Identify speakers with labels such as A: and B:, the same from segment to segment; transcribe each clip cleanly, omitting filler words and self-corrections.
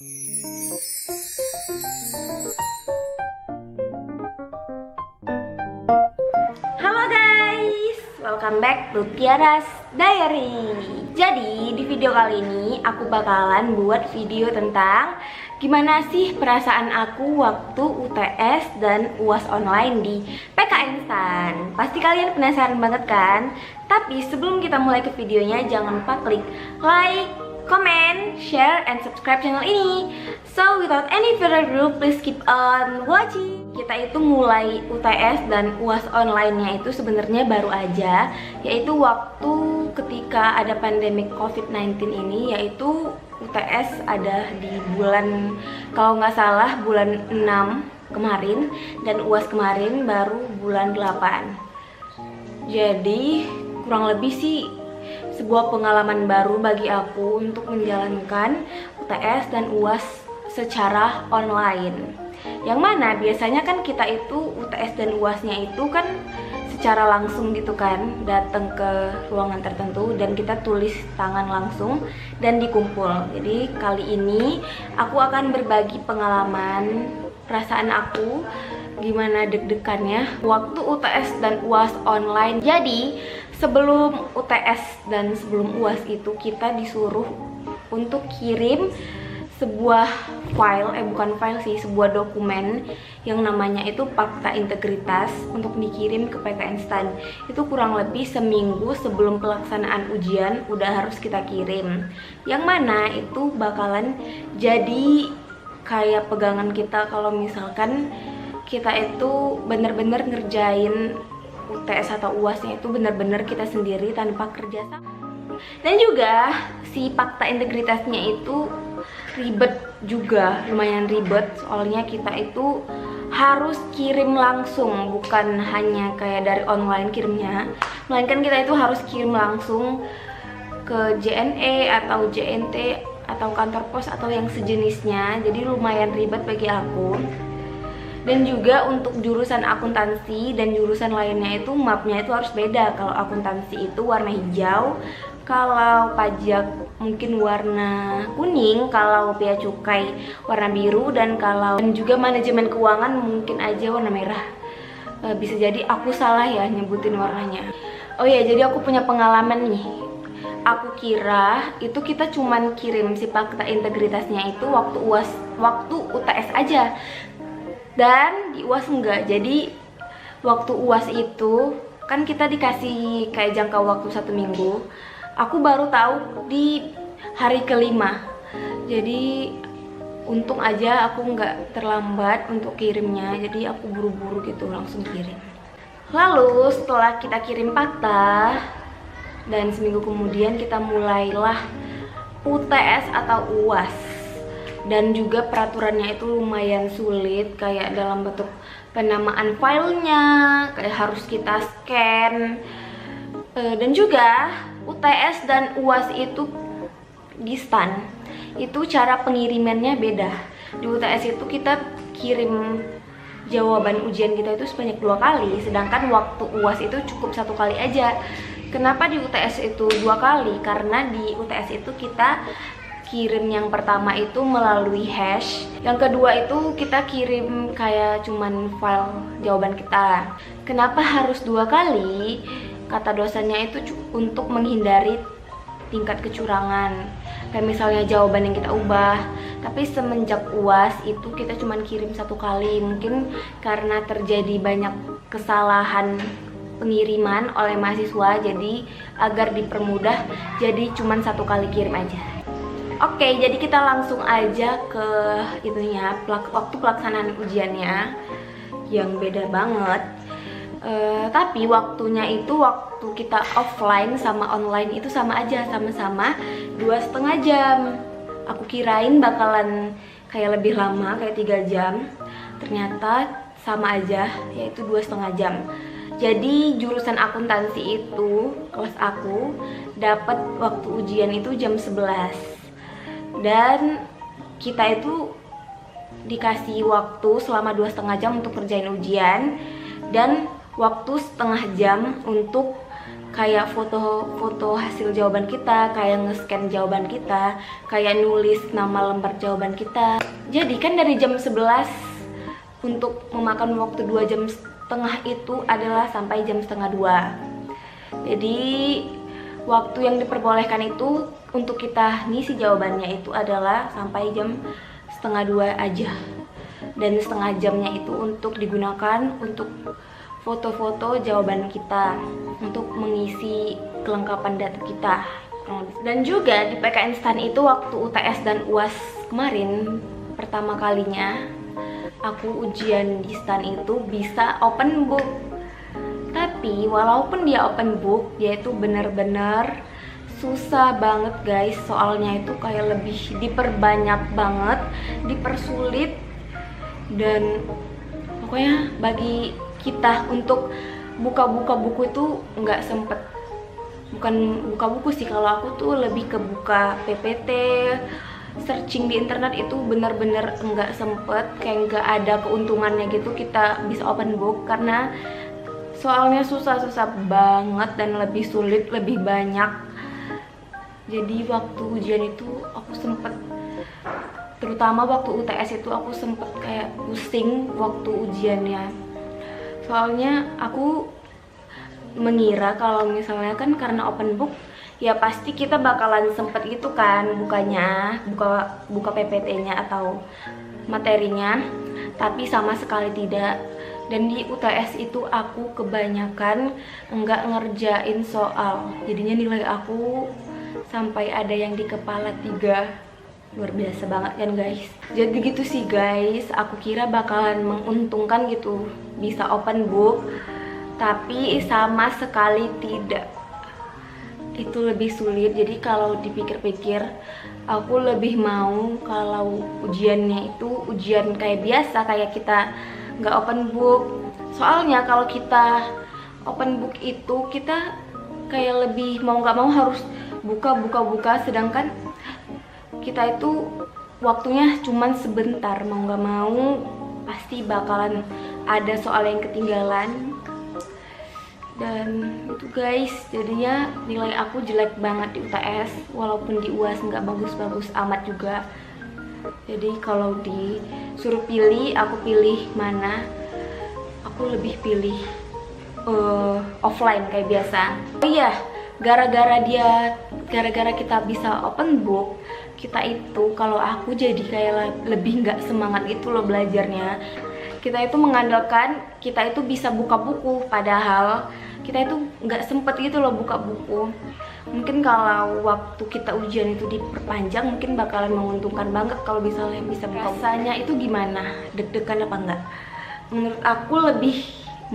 A: Halo guys, welcome back to Tiara's Diary. Jadi di video kali ini aku bakalan buat video tentang gimana sih perasaan aku waktu UTS dan UAS online di PK Instan. Pasti kalian penasaran banget kan? Tapi sebelum kita mulai ke videonya, jangan lupa klik like, comment, share, and subscribe channel ini. So without any further ado, please keep on watching. Kita itu mulai UTS dan UAS online-nya itu sebenarnya baru aja, yaitu waktu ketika ada pandemik COVID-19 ini, yaitu UTS ada di bulan, kalau nggak salah bulan 6 kemarin, dan UAS kemarin baru bulan 8. Jadi kurang lebih sih sebuah pengalaman baru bagi aku untuk menjalankan UTS dan UAS secara online. Yang mana biasanya kan kita itu UTS dan UASnya itu kan secara langsung gitu kan, datang ke ruangan tertentu dan kita tulis tangan langsung dan dikumpul. Jadi kali ini aku akan berbagi pengalaman, perasaan aku gimana deg-degannya waktu UTS dan UAS online. Jadi sebelum UTS dan sebelum UAS itu kita disuruh untuk kirim sebuah sebuah dokumen yang namanya itu fakta integritas untuk dikirim ke PK Instan. Itu kurang lebih seminggu sebelum pelaksanaan ujian udah harus kita kirim. Yang mana itu bakalan jadi kayak pegangan kita kalau misalkan kita itu bener-bener ngerjain UTS atau UASnya itu bener-bener kita sendiri tanpa kerjasama. Dan juga si fakta integritasnya itu ribet juga, lumayan ribet, soalnya kita itu harus kirim langsung, bukan hanya kayak dari online kirimnya, melainkan kita itu harus kirim langsung ke JNE atau JNT atau kantor pos atau yang sejenisnya. Jadi lumayan ribet bagi aku. Dan juga untuk jurusan akuntansi dan jurusan lainnya itu mapnya itu harus beda. Kalau akuntansi itu warna hijau, kalau pajak mungkin warna kuning, kalau bea cukai warna biru, dan juga manajemen keuangan mungkin aja warna merah. Bisa jadi aku salah ya nyebutin warnanya. Oh ya, jadi aku punya pengalaman nih. Aku kira itu kita cuman kirim si fakta integritasnya itu waktu UTS aja. Dan di UAS enggak. Jadi waktu UAS itu kan kita dikasih kayak jangka waktu 1 minggu. Aku baru tahu di hari kelima. Jadi untung aja aku nggak terlambat untuk kirimnya. Jadi aku buru-buru gitu langsung kirim. Lalu setelah kita kirim fakta dan seminggu kemudian kita mulailah UTS atau UAS. Dan juga peraturannya itu lumayan sulit, kayak dalam bentuk penamaan filenya, kayak harus kita scan. Dan juga UTS dan UAS itu di STAN, itu cara pengirimannya beda. Di UTS itu kita kirim jawaban ujian kita itu sebanyak 2 kali, sedangkan waktu UAS itu cukup 1 kali aja. Kenapa di UTS itu 2 kali? Karena di UTS itu kita kirim yang pertama itu melalui hash, yang kedua itu kita kirim kayak cuman file jawaban kita. Kenapa harus 2 kali? Kata dosennya itu untuk menghindari tingkat kecurangan, kayak misalnya jawaban yang kita ubah. Tapi semenjak UAS itu kita cuman kirim 1 kali, mungkin karena terjadi banyak kesalahan pengiriman oleh mahasiswa, jadi agar dipermudah jadi cuman 1 kali kirim aja. Oke, jadi kita langsung aja ke itunya, waktu pelaksanaan ujiannya yang beda banget. Tapi waktunya itu waktu kita offline sama online itu sama aja, sama-sama 2,5 jam. Aku kirain bakalan kayak lebih lama, kayak 3 jam. Ternyata sama aja, yaitu 2,5 jam. Jadi jurusan akuntansi itu, kelas aku dapat waktu ujian itu jam 11. Dan kita itu dikasih waktu selama 2,5 jam untuk kerjain ujian dan waktu setengah jam untuk kayak foto-foto hasil jawaban kita, kayak nge-scan jawaban kita, kayak nulis nama lembar jawaban kita. Jadi kan dari jam 11 untuk memakan waktu 2 jam setengah itu adalah sampai jam setengah 2. Jadi waktu yang diperbolehkan itu untuk kita ngisi jawabannya itu adalah sampai jam setengah 2 aja. Dan setengah jamnya itu untuk digunakan untuk foto-foto jawaban kita, untuk mengisi kelengkapan data kita. Dan juga di PK Instan itu waktu UTS dan UAS kemarin pertama kalinya aku ujian di STAN itu bisa open book. Tapi walaupun dia open book, dia itu bener-bener susah banget guys. Soalnya itu kayak lebih diperbanyak banget, dipersulit. Dan pokoknya bagi kita untuk buka-buka buku itu nggak sempet. Bukan buka buku sih, kalau aku tuh lebih ke buka PPT, searching di internet itu bener-bener nggak sempet. Kayak nggak ada keuntungannya gitu kita bisa open book, karena soalnya susah-susah banget dan lebih sulit, lebih banyak. Jadi waktu ujian itu aku sempet, terutama waktu UTS itu aku sempet kayak pusing waktu ujiannya. Soalnya aku mengira kalau misalnya kan karena open book ya pasti kita bakalan sempet gitu kan buka PPT-nya atau materinya, tapi sama sekali tidak. Dan di UTS itu aku kebanyakan nggak ngerjain soal, jadinya nilai aku sampai ada yang di kepala 3. Luar biasa banget kan guys. Jadi gitu sih guys, aku kira bakalan menguntungkan gitu bisa open book, tapi sama sekali tidak. Itu lebih sulit. Jadi kalau dipikir-pikir, aku lebih mau kalau ujiannya itu ujian kayak biasa, kayak kita nggak open book. Soalnya kalau kita open book itu kita kayak lebih mau nggak mau harus buka, sedangkan kita itu waktunya cuman sebentar, mau nggak mau pasti bakalan ada soal yang ketinggalan. Dan itu guys, jadinya nilai aku jelek banget di UTS, walaupun di UAS nggak bagus-bagus amat juga. Jadi kalau disuruh pilih, aku pilih mana? Aku lebih pilih offline kayak biasa. Oh iya, gara-gara kita bisa open book, kita itu, kalau aku jadi kayak lebih nggak semangat gitu loh belajarnya. Kita itu mengandalkan kita itu bisa buka buku, padahal kita itu nggak sempet gitu loh buka buku. Mungkin kalau waktu kita ujian itu diperpanjang mungkin bakalan menguntungkan banget kalau misalnya bisa buka. Rasanya itu gimana? Deg-degan apa enggak? Menurut aku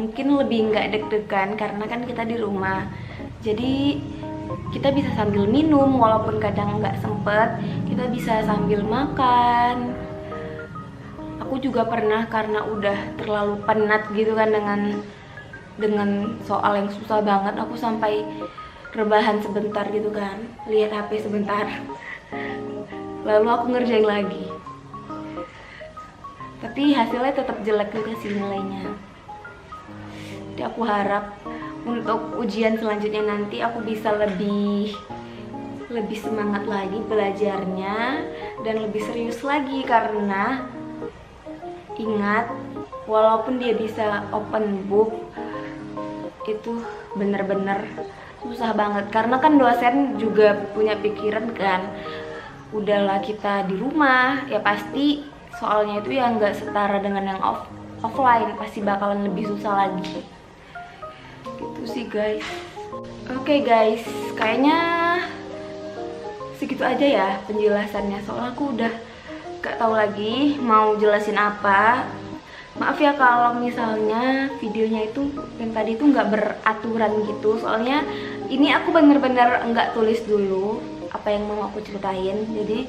A: mungkin lebih nggak deg-degan karena kan kita di rumah. Jadi kita bisa sambil minum, walaupun kadang nggak sempet, kita bisa sambil makan. Aku juga pernah karena udah terlalu penat gitu kan dengan soal yang susah banget, aku sampai rebahan sebentar gitu kan, lihat HP sebentar, lalu aku ngerjain lagi. Tapi hasilnya tetap jelek juga sih nilainya. Jadi aku harap untuk ujian selanjutnya nanti aku bisa lebih semangat lagi belajarnya dan lebih serius lagi, karena ingat, walaupun dia bisa open book itu bener-bener susah banget, karena kan dosen juga punya pikiran kan, udahlah kita di rumah ya pasti soalnya itu yang nggak setara dengan yang offline, pasti bakalan lebih susah lagi. Gitu sih guys. Oke guys, kayaknya segitu aja ya penjelasannya, soalnya aku udah gak tahu lagi mau jelasin apa. Maaf ya kalau misalnya videonya itu yang tadi itu nggak beraturan gitu, soalnya ini aku bener-bener nggak tulis dulu apa yang mau aku ceritain, jadi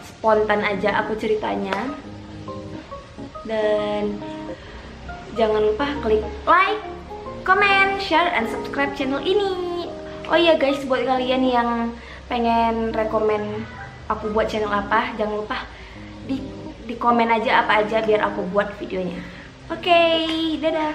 A: spontan aja aku ceritanya. Dan jangan lupa klik like, comment, share, and subscribe channel ini. Oh iya guys, buat kalian yang pengen rekomen aku buat channel apa, jangan lupa di komen aja apa aja biar aku buat videonya. Oke, dadah.